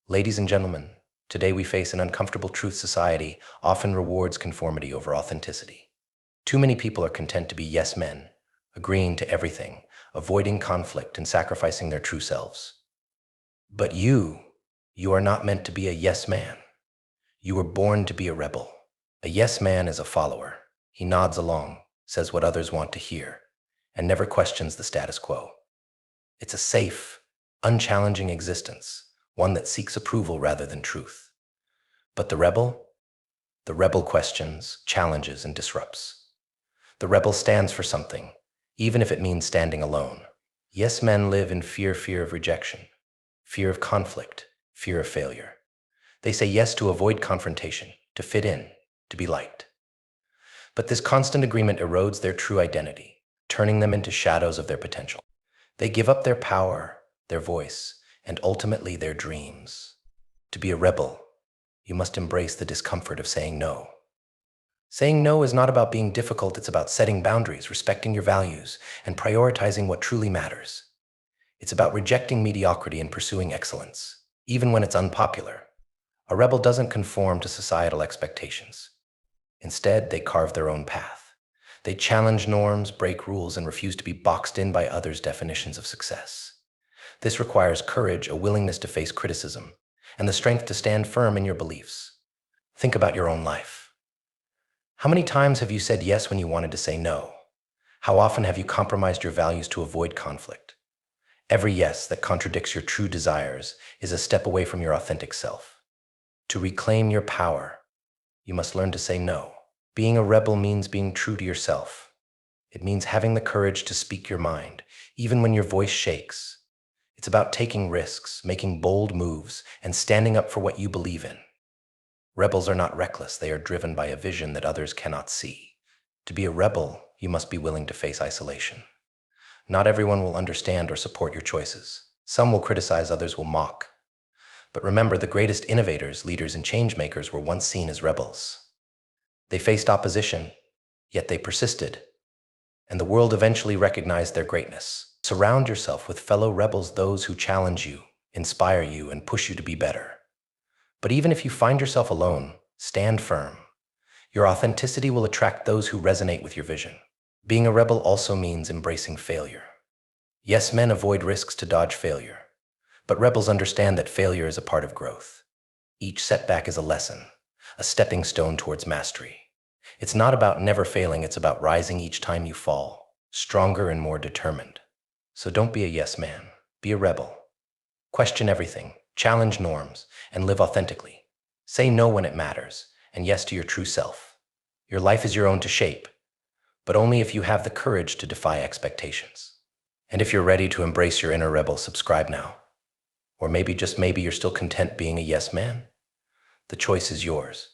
Ladies and gentlemen, today we face an uncomfortable truth. Society often rewards conformity over authenticity. Too many people are content to be yes men, agreeing to everything, avoiding conflict and sacrificing their true selves. But you are not meant to be a yes man. You were born to be a rebel. A yes man is a follower. He nods along, says what others want to hear, and never questions the status quo. It's a safe, unchallenging existence, one that seeks approval rather than truth. But the rebel? The rebel questions, challenges, and disrupts. The rebel stands for something, even if it means standing alone. Yes men live in fear of rejection, fear of conflict, fear of failure. They say yes to avoid confrontation, to fit in, to be liked. But this constant agreement erodes their true identity, turning them into shadows of their potential. They give up their power, their voice, and ultimately their dreams. To be a rebel, you must embrace the discomfort of saying no. Saying no is not about being difficult, it's about setting boundaries, respecting your values, and prioritizing what truly matters. It's about rejecting mediocrity and pursuing excellence, even when it's unpopular. A rebel doesn't conform to societal expectations. Instead, they carve their own path. They challenge norms, break rules, and refuse to be boxed in by others' definitions of success. This requires courage, a willingness to face criticism, and the strength to stand firm in your beliefs. Think about your own life. How many times have you said yes when you wanted to say no? How often have you compromised your values to avoid conflict? Every yes that contradicts your true desires is a step away from your authentic self. To reclaim your power, you must learn to say no. Being a rebel means being true to yourself. It means having the courage to speak your mind, even when your voice shakes. It's about taking risks, making bold moves, and standing up for what you believe in. Rebels are not reckless, they are driven by a vision that others cannot see. To be a rebel, you must be willing to face isolation. Not everyone will understand or support your choices. Some will criticize, others will mock. But remember, the greatest innovators, leaders, and changemakers were once seen as rebels. They faced opposition, yet they persisted, and the world eventually recognized their greatness. Surround yourself with fellow rebels, those who challenge you, inspire you, and push you to be better. But even if you find yourself alone, stand firm. Your authenticity will attract those who resonate with your vision. Being a rebel also means embracing failure. Yes men avoid risks to dodge failure, but rebels understand that failure is a part of growth. Each setback is a lesson, a stepping stone towards mastery. It's not about never failing, it's about rising each time you fall, stronger and more determined. So don't be a yes man, be a rebel. Question everything, challenge norms, and live authentically. Say no when it matters, and yes to your true self. Your life is your own to shape, but only if you have the courage to defy expectations. And if you're ready to embrace your inner rebel, subscribe now. Or maybe, just maybe, you're still content being a yes man. The choice is yours.